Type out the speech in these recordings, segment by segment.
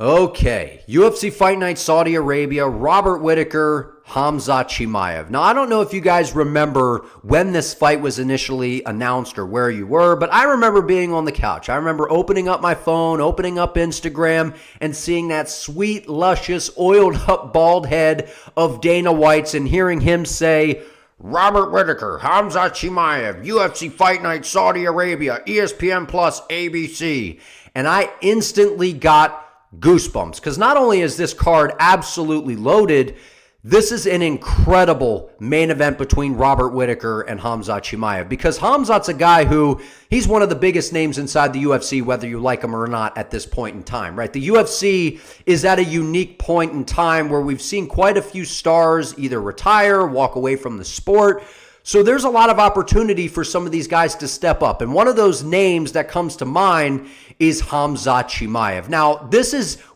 Okay, UFC Fight Night Saudi Arabia, Robert Whittaker, Khamzat Chimaev. Now, I don't know if you guys remember when this fight was initially announced or where you were, but I remember being on the couch. I remember opening up my phone, opening up Instagram, and seeing that sweet, luscious, oiled up bald head of Dana White's and hearing him say, Robert Whittaker, Khamzat Chimaev, UFC Fight Night Saudi Arabia, ESPN Plus, ABC. And I instantly got goosebumps, because not only is this card absolutely loaded, this is an incredible main event between Robert Whittaker and Khamzat Chimaev, because Khamzat's a guy who, he's one of the biggest names inside the UFC, whether you like him or not at this point in time, right? The UFC is at a unique point in time where we've seen quite a few stars either retire, walk away from the sport. So there's a lot of opportunity for some of these guys to step up. And one of those names that comes to mind is Khamzat Chimaev. Now,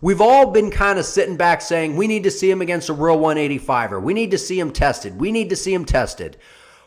we've all been kind of sitting back saying, we need to see him against a real 185er. We need to see him tested. We need to see him tested.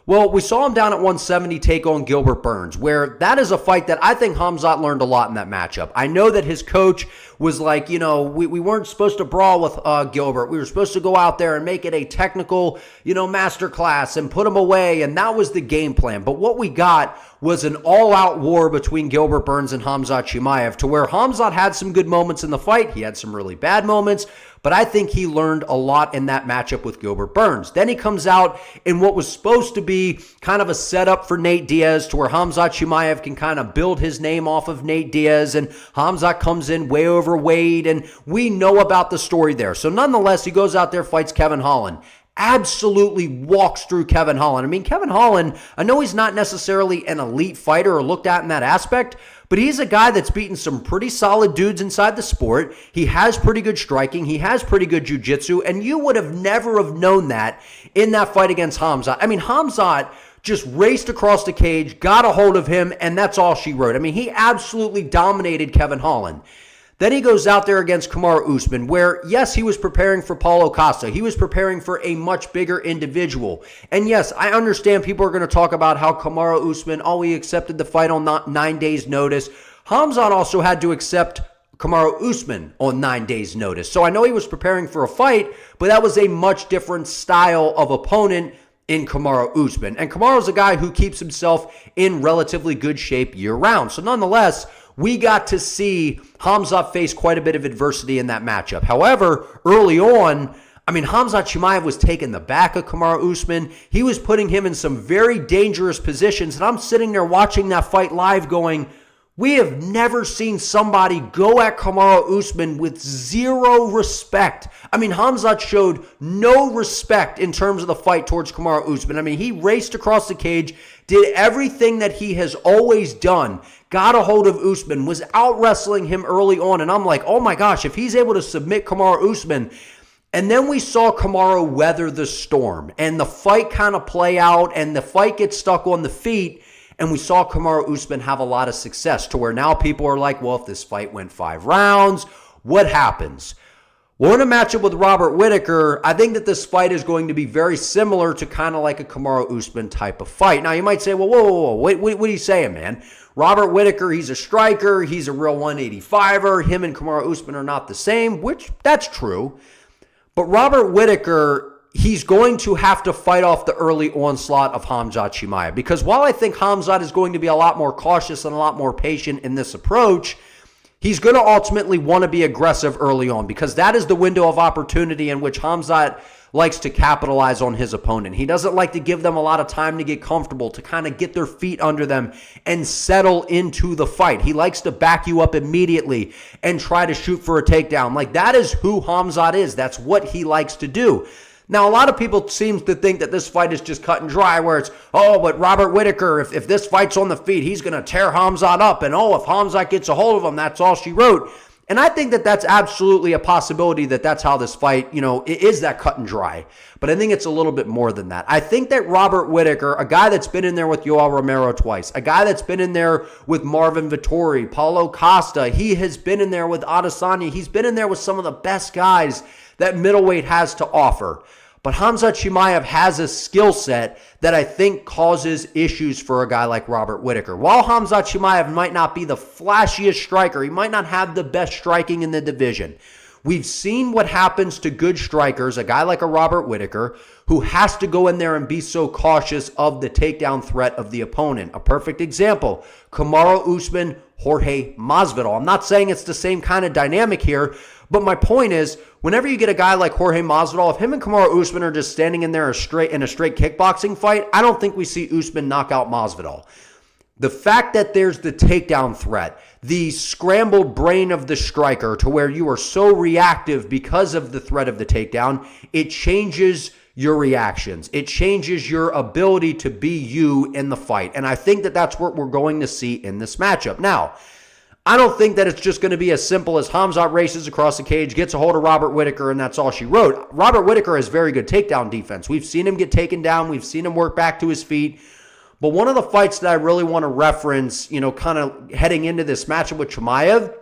Well, we saw him down at 170 take on Gilbert Burns, where that is a fight that I think Khamzat learned a lot in that matchup. I know that his coach was like, we weren't supposed to brawl with Gilbert. We were supposed to go out there and make it a technical, masterclass and put him away, and that was the game plan. But what we got was an all-out war between Gilbert Burns and Khamzat Chimaev, to where Khamzat had some good moments in the fight. He had some really bad moments, but I think he learned a lot in that matchup with Gilbert Burns. Then he comes out in what was supposed to be kind of a setup for Nate Diaz, to where Khamzat Chimaev can kind of build his name off of Nate Diaz, and Khamzat comes in way overweight, and we know about the story there. So nonetheless, he goes out there, fights Kevin Holland. Absolutely walks through Kevin Holland. I mean, Kevin Holland, I know he's not necessarily an elite fighter or looked at in that aspect, but he's a guy that's beaten some pretty solid dudes inside the sport. He has pretty good striking. He has pretty good jiu-jitsu, and you would have never have known that in that fight against Khamzat. I mean, Khamzat just raced across the cage, got a hold of him, and that's all she wrote. I mean, he absolutely dominated Kevin Holland. Then he goes out there against Kamaru Usman, where, yes, he was preparing for Paulo Costa. He was preparing for a much bigger individual. And yes, I understand people are going to talk about how Kamaru Usman, he accepted the fight on 9 days' notice. Khamzat also had to accept Kamaru Usman on 9 days' notice. So I know he was preparing for a fight, but that was a much different style of opponent in Kamaru Usman. And Kamaru's a guy who keeps himself in relatively good shape year-round. So nonetheless, we got to see Khamzat face quite a bit of adversity in that matchup. However, early on, Khamzat Chimaev was taking the back of Kamaru Usman. He was putting him in some very dangerous positions. And I'm sitting there watching that fight live going, we have never seen somebody go at Kamaru Usman with zero respect. Khamzat showed no respect in terms of the fight towards Kamaru Usman. He raced across the cage, did everything that he has always done, got a hold of Usman, was out wrestling him early on. And I'm like, oh my gosh, if he's able to submit Kamaru Usman. And then we saw Kamaru weather the storm, and the fight kind of play out, and the fight gets stuck on the feet. And we saw Kamaru Usman have a lot of success, to where now people are like, well, if this fight went 5 rounds, what happens? Well, in a matchup with Robert Whittaker, I think that this fight is going to be very similar to kind of like a Kamaru Usman type of fight. Now, you might say, well, whoa, what are you saying, man? Robert Whittaker, he's a striker. He's a real 185er. Him and Kamaru Usman are not the same, which that's true. But Robert Whittaker, he's going to have to fight off the early onslaught of Khamzat Chimaev, because while I think Khamzat is going to be a lot more cautious and a lot more patient in this approach, he's going to ultimately want to be aggressive early on, because that is the window of opportunity in which Khamzat likes to capitalize on his opponent. He doesn't like to give them a lot of time to get comfortable, to kind of get their feet under them and settle into the fight. He likes to back you up immediately and try to shoot for a takedown. Like, that is who Khamzat is. That's what he likes to do. Now, a lot of people seem to think that this fight is just cut and dry, where it's, but Robert Whittaker, if this fight's on the feet, he's going to tear Khamzat up, and if Khamzat gets a hold of him, that's all she wrote. And I think that that's absolutely a possibility, that that's how this fight, it is that cut and dry. But I think it's a little bit more than that. I think that Robert Whittaker, a guy that's been in there with Yoel Romero twice, a guy that's been in there with Marvin Vettori, Paulo Costa, he has been in there with Adesanya, he's been in there with some of the best guys that middleweight has to offer. But Khamzat Chimaev has a skill set that I think causes issues for a guy like Robert Whittaker. While Khamzat Chimaev might not be the flashiest striker, he might not have the best striking in the division. We've seen what happens to good strikers, a guy like a Robert Whittaker, who has to go in there and be so cautious of the takedown threat of the opponent. A perfect example, Kamaru Usman, Jorge Masvidal. I'm not saying it's the same kind of dynamic here, but my point is, whenever you get a guy like Jorge Masvidal, if him and Kamaru Usman are just standing in there in a straight kickboxing fight, I don't think we see Usman knock out Masvidal. The fact that there's the takedown threat, the scrambled brain of the striker to where you are so reactive because of the threat of the takedown, it changes your reactions. It changes your ability to be you in the fight. And I think that that's what we're going to see in this matchup. Now, I don't think that it's just going to be as simple as Khamzat races across the cage, gets a hold of Robert Whittaker, and that's all she wrote. Robert Whittaker has very good takedown defense. We've seen him get taken down. We've seen him work back to his feet. But one of the fights that I really want to reference, kind of heading into this matchup with Chimaev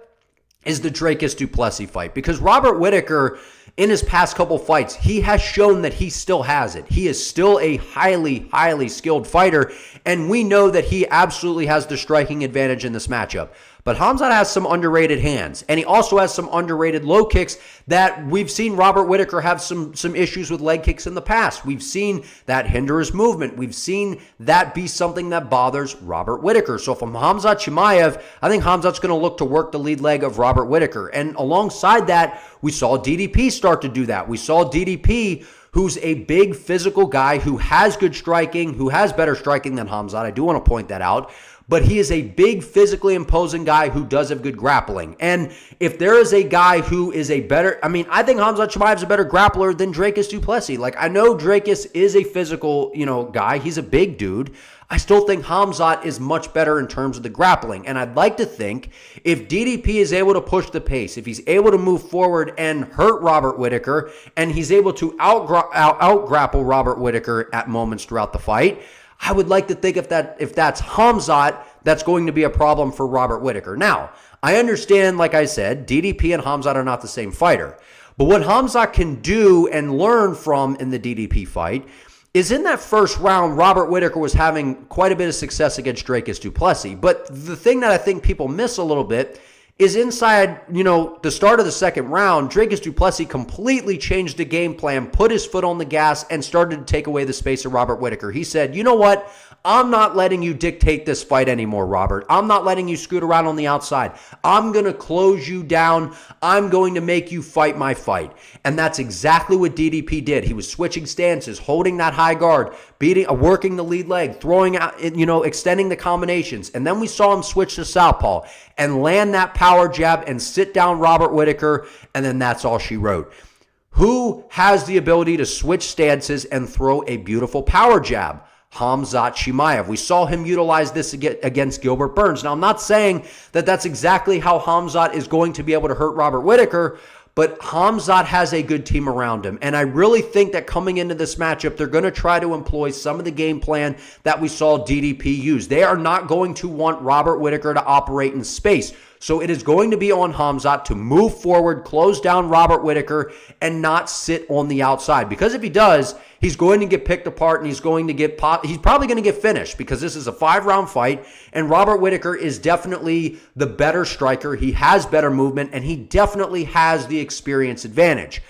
is the Dricus du Plessis fight. Because Robert Whittaker, in his past couple fights, he has shown that he still has it. He is still a highly, highly skilled fighter, and we know that he absolutely has the striking advantage in this matchup. But Khamzat has some underrated hands, and he also has some underrated low kicks that we've seen Robert Whittaker have some issues with leg kicks in the past. We've seen that hinder his movement. We've seen that be something that bothers Robert Whittaker. So from Khamzat Chimaev, I think Khamzat's going to look to work the lead leg of Robert Whittaker. And alongside that, we saw DDP start to do that. We saw DDP, who's a big physical guy who has good striking, who has better striking than Khamzat. I do want to point that out. But he is a big, physically imposing guy who does have good grappling. And if there is a guy who is a better, I think Khamzat Chimaev is a better grappler than Dricus du Plessis. Like, I know Dricus is a physical, guy. He's a big dude. I still think Khamzat is much better in terms of the grappling. And I'd like to think if DDP is able to push the pace, if he's able to move forward and hurt Robert Whittaker, and he's able to out-grapple Robert Whittaker at moments throughout the fight, I would like to think if that's Khamzat, that's going to be a problem for Robert Whittaker. Now, I understand, like I said, DDP and Khamzat are not the same fighter. But what Khamzat can do and learn from in the DDP fight is in that first round, Robert Whittaker was having quite a bit of success against Dricus du Plessis. But the thing that I think people miss a little bit is inside, the start of the second round, Dricus du Plessis completely changed the game plan, put his foot on the gas, and started to take away the space of Robert Whittaker. He said, you know what? I'm not letting you dictate this fight anymore, Robert. I'm not letting you scoot around on the outside. I'm going to close you down. I'm going to make you fight my fight. And that's exactly what DDP did. He was switching stances, holding that high guard, working the lead leg, throwing out, extending the combinations. And then we saw him switch to southpaw and land that power jab and sit down Robert Whittaker. And then that's all she wrote. Who has the ability to switch stances and throw a beautiful power jab? Khamzat Chimaev. We saw him utilize this against Gilbert Burns. Now, I'm not saying that that's exactly how Khamzat is going to be able to hurt Robert Whittaker, but Khamzat has a good team around him. And I really think that coming into this matchup, they're going to try to employ some of the game plan that we saw DDP use. They are not going to want Robert Whittaker to operate in space. So it is going to be on Khamzat to move forward, close down Robert Whittaker, and not sit on the outside. Because if he does, he's going to get picked apart, and he's probably going to get finished, because this is a 5-round fight, and Robert Whittaker is definitely the better striker. He has better movement, and he definitely has the experience advantage.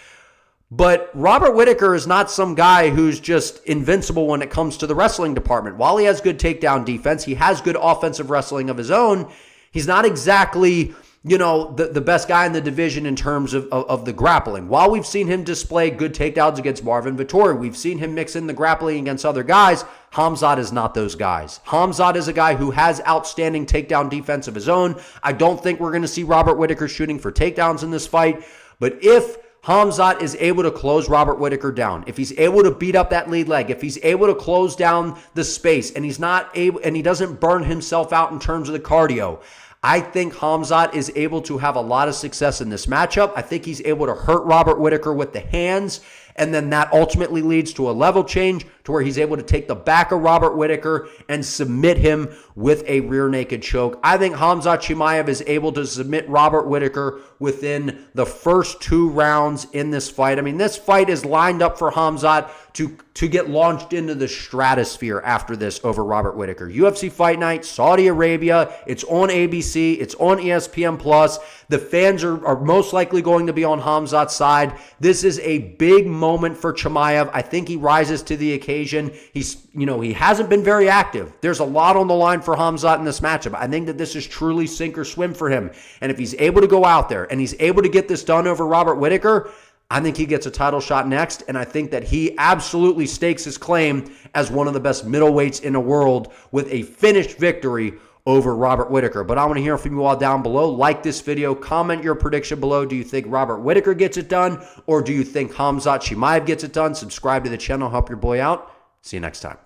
But Robert Whittaker is not some guy who's just invincible when it comes to the wrestling department. While he has good takedown defense, he has good offensive wrestling of his own. He's not exactly, the best guy in the division in terms of the grappling. While we've seen him display good takedowns against Marvin Vettori, we've seen him mix in the grappling against other guys. Khamzat is not those guys. Khamzat is a guy who has outstanding takedown defense of his own. I don't think we're going to see Robert Whittaker shooting for takedowns in this fight. But if Khamzat is able to close Robert Whittaker down, if he's able to beat up that lead leg, if he's able to close down the space, and he doesn't burn himself out in terms of the cardio, I think Khamzat is able to have a lot of success in this matchup. I think he's able to hurt Robert Whittaker with the hands, and then that ultimately leads to a level change to where he's able to take the back of Robert Whittaker and submit him with a rear naked choke. I think Khamzat Chimaev is able to submit Robert Whittaker within the first 2 rounds in this fight. I mean, this fight is lined up for Khamzat to get launched into the stratosphere after this over Robert Whittaker. UFC Fight Night, Saudi Arabia. It's on ABC. It's on ESPN+. The fans are most likely going to be on Khamzat's side. This is a big moment for Chimaev. I think he rises to the occasion. He hasn't been very active. There's a lot on the line for Khamzat in this matchup. I think that this is truly sink or swim for him. And if he's able to go out there and he's able to get this done over Robert Whittaker, I think he gets a title shot next, and I think that he absolutely stakes his claim as one of the best middleweights in the world with a finished victory over Robert Whittaker. But I want to hear from you all down below. Like this video. Comment your prediction below. Do you think Robert Whittaker gets it done, or do you think Khamzat Chimaev gets it done? Subscribe to the channel. Help your boy out. See you next time.